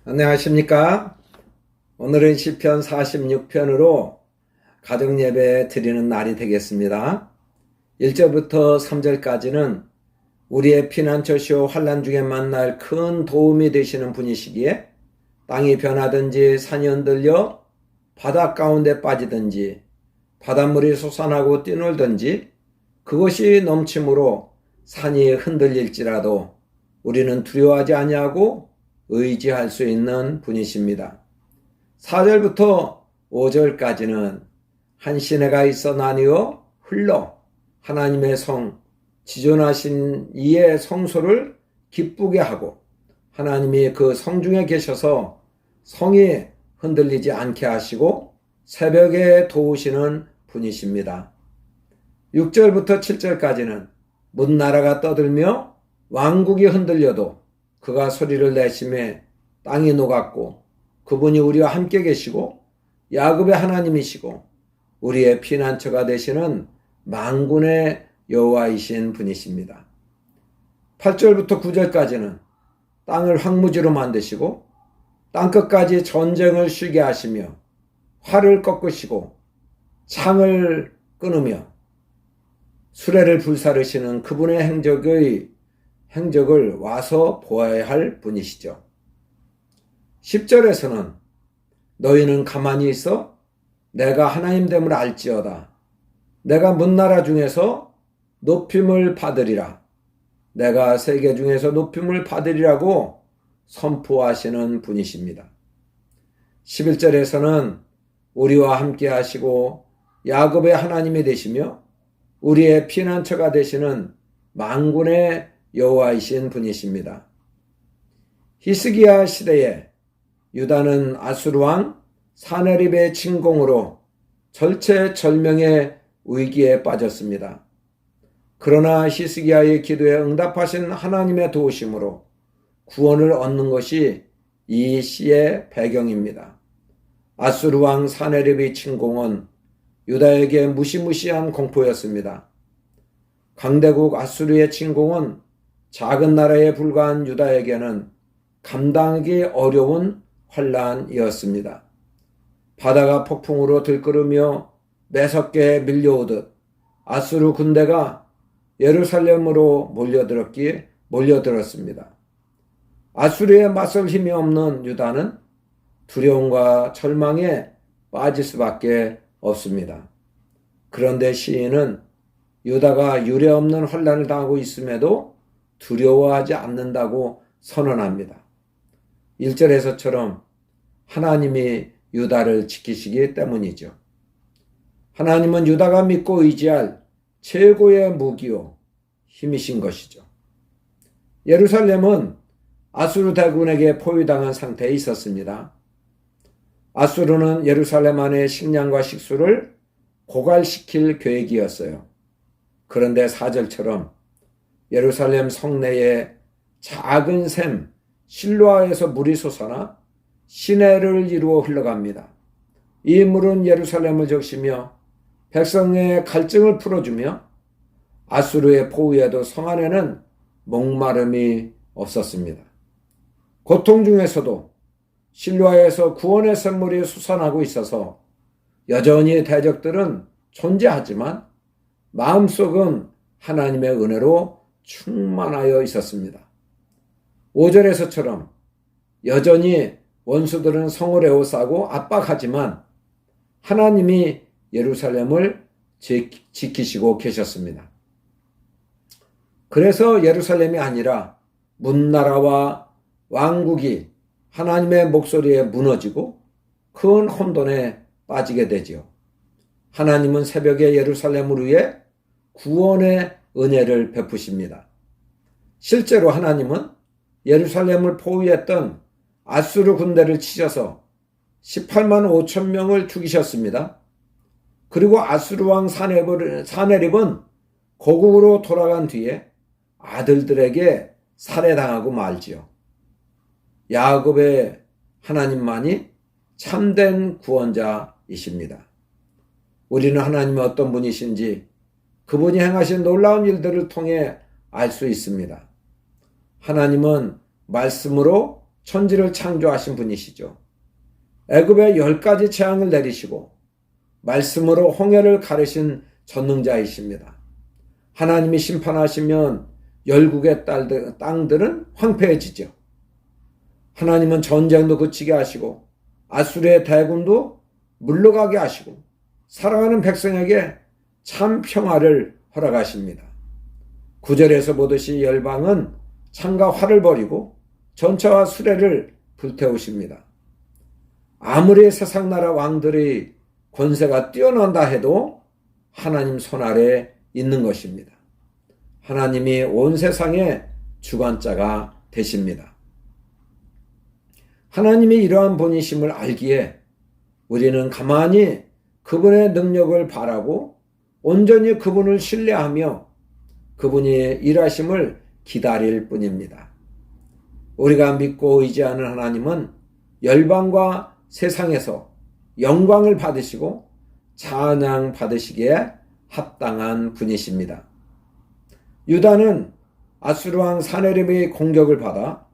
안녕하십니까? 오늘은 시편 46편으로 가정예배 드리는 날이 되겠습니다. 1절부터 3절까지는 우리의 피난처시오 환난 중에 만날 큰 도움이 되시는 분이시기에 땅이 변하든지 산이 흔들려 바다 가운데 빠지든지 바닷물이 솟아나고 뛰놀든지 그것이 넘침으로 산이 흔들릴지라도 우리는 두려워하지 아니하고 의지할 수 있는 분이십니다. 4절부터 5절까지는 한 시내가 있어 나뉘어 흘러 하나님의 성, 지존하신 이의 성소를 기쁘게 하고 하나님이 그 성 중에 계셔서 성이 흔들리지 않게 하시고 새벽에 도우시는 분이십니다. 6절부터 7절까지는 문나라가 떠들며 왕국이 흔들려도 그가 소리를 내심에 땅이 녹았고 그분이 우리와 함께 계시고 야곱의 하나님이시고 우리의 피난처가 되시는 만군의 여호와이신 분이십니다. 8절부터 9절까지는 땅을 황무지로 만드시고 땅끝까지 전쟁을 쉬게 하시며 활을 꺾으시고 창을 끊으며 수레를 불사르시는 그분의 행적을 와서 보아야 할 분이시죠. 10절에서는 너희는 가만히 있어 내가 하나님됨을 알지어다. 내가 문나라 중에서 높임을 받으리라. 내가 세계 중에서 높임을 받으리라고 선포하시는 분이십니다. 11절에서는 우리와 함께 하시고 야곱의 하나님이 되시며 우리의 피난처가 되시는 만군의 여호와이신 분이십니다. 히스기야 시대에 유다는 아수르 왕 사네립의 침공으로 절체절명의 위기에 빠졌습니다. 그러나 히스기야의 기도에 응답하신 하나님의 도우심으로 구원을 얻는 것이 이 시의 배경입니다. 아수르 왕 사네립의 침공은 유다에게 무시무시한 공포였습니다. 강대국 아수르의 침공은 작은 나라에 불과한 유다에게는 감당하기 어려운 환란이었습니다. 바다가 폭풍으로 들끓으며 매섭게 밀려오듯 아수르 군대가 예루살렘으로 몰려들었습니다. 아수르에 맞설 힘이 없는 유다는 두려움과 절망에 빠질 수밖에 없습니다. 그런데 시인은 유다가 유례없는 환란을 당하고 있음에도 두려워하지 않는다고 선언합니다. 1절에서처럼 하나님이 유다를 지키시기 때문이죠. 하나님은 유다가 믿고 의지할 최고의 무기요 힘이신 것이죠. 예루살렘은 아수르 대군에게 포위당한 상태에 있었습니다. 아수르는 예루살렘 안의 식량과 식수를 고갈시킬 계획이었어요. 그런데 4절처럼 예루살렘 성내에 작은 샘 실로아에서 물이 솟아나 시내를 이루어 흘러갑니다. 이 물은 예루살렘을 적시며 백성의 갈증을 풀어주며 아수르의 포위에도 성 안에는 목마름이 없었습니다. 고통 중에서도 실로아에서 구원의 샘물이 솟아나고 있어서 여전히 대적들은 존재하지만 마음속은 하나님의 은혜로 충만하여 있었습니다. 5절에서처럼 여전히 원수들은 성을 에워싸고 압박하지만 하나님이 예루살렘을 지키시고 계셨습니다. 그래서 예루살렘이 아니라 문나라와 왕국이 하나님의 목소리에 무너지고 큰 혼돈에 빠지게 되지요. 하나님은 새벽에 예루살렘을 위해 구원의 은혜를 베푸십니다. 실제로 하나님은 예루살렘을 포위했던 아수르 군대를 치셔서 18만 5천 명을 죽이셨습니다. 그리고 아수르 왕 사네립은 고국으로 돌아간 뒤에 아들들에게 살해당하고 말지요. 야곱의 하나님만이 참된 구원자이십니다. 우리는 하나님이 어떤 분이신지 그분이 행하신 놀라운 일들을 통해 알 수 있습니다. 하나님은 말씀으로 천지를 창조하신 분이시죠. 애굽에 10가지 재앙을 내리시고 말씀으로 홍해를 가르신 전능자이십니다. 하나님이 심판하시면 열국의 땅들은 황폐해지죠. 하나님은 전쟁도 그치게 하시고 아수르의 대군도 물러가게 하시고 살아가는 백성에게 참 평화를 허락하십니다. 9절에서 보듯이 열방은 창과 활을 버리고 전차와 수레를 불태우십니다. 아무리 세상 나라 왕들의 권세가 뛰어난다 해도 하나님 손 아래 있는 것입니다. 하나님이 온 세상의 주관자가 되십니다. 하나님이 이러한 분이심을 알기에 우리는 가만히 그분의 능력을 바라고 온전히 그분을 신뢰하며 그분이 일하심을 기다릴 뿐입니다. 우리가 믿고 의지하는 하나님은 열방과 세상에서 영광을 받으시고 찬양 받으시기에 합당한 분이십니다. 유다는 아수르 왕 사네립의 공격을 받아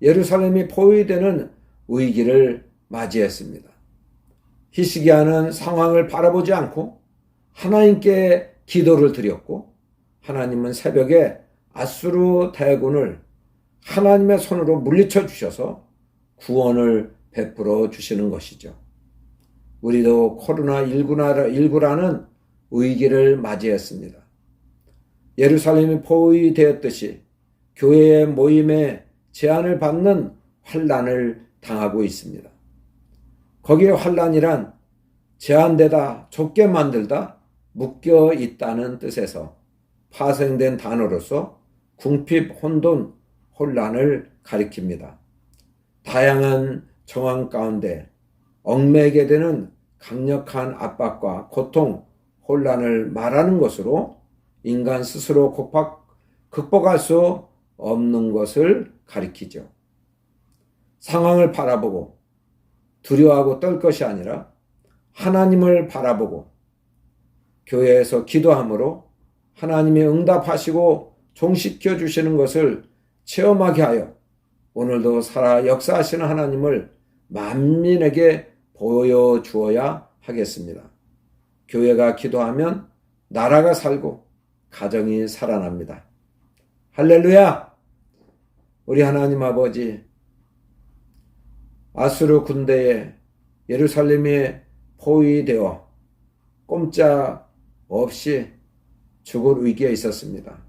예루살렘이 포위되는 위기를 맞이했습니다. 히스기야는 상황을 바라보지 않고 하나님께 기도를 드렸고 하나님은 새벽에 아수르 대군을 하나님의 손으로 물리쳐 주셔서 구원을 베풀어 주시는 것이죠. 우리도 코로나19라는 위기를 맞이했습니다. 예루살렘이 포위되었듯이 교회의 모임에 제한을 받는 환난을 당하고 있습니다. 거기에 환난이란 제한되다, 좁게 만들다, 묶여 있다는 뜻에서 파생된 단어로서 궁핍, 혼돈, 혼란을 가리킵니다. 다양한 정황 가운데 얽매이게 되는 강력한 압박과 고통, 혼란을 말하는 것으로 인간 스스로 극복할 수 없는 것을 가리키죠. 상황을 바라보고 두려워하고 떨 것이 아니라 하나님을 바라보고 교회에서 기도함으로 하나님이 응답하시고 종식해 주시는 것을 체험하게 하여 오늘도 살아 역사하시는 하나님을 만민에게 보여주어야 하겠습니다. 교회가 기도하면 나라가 살고 가정이 살아납니다. 할렐루야! 우리 하나님 아버지, 아수르 군대에 예루살렘이 포위되어 꼼짝 없이 죽을 위기에 있었습니다.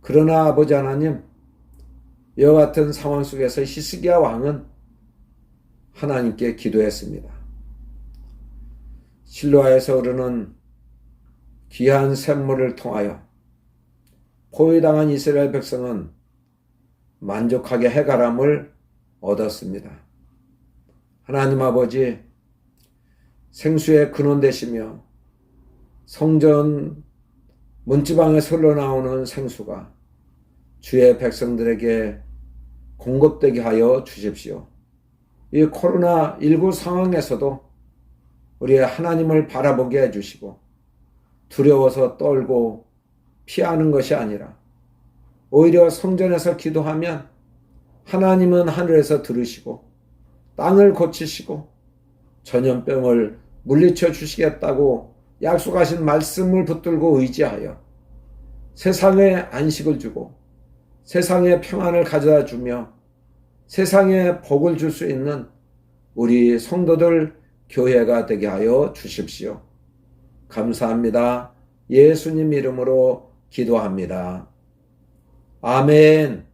그러나 아버지 하나님, 이와 같은 상황 속에서 히스기야 왕은 하나님께 기도했습니다. 실로아에서 흐르는 귀한 샘물을 통하여 포위당한 이스라엘 백성은 만족하게 해가람을 얻었습니다. 하나님 아버지, 생수의 근원 되시며 성전 문지방에서 흘러나오는 생수가 주의 백성들에게 공급되게 하여 주십시오. 이 코로나19 상황에서도 우리의 하나님을 바라보게 해주시고 두려워서 떨고 피하는 것이 아니라 오히려 성전에서 기도하면 하나님은 하늘에서 들으시고 땅을 고치시고 전염병을 물리쳐 주시겠다고 약속하신 말씀을 붙들고 의지하여 세상에 안식을 주고 세상에 평안을 가져다 주며 세상에 복을 줄 수 있는 우리 성도들 교회가 되게 하여 주십시오. 감사합니다. 예수님 이름으로 기도합니다. 아멘.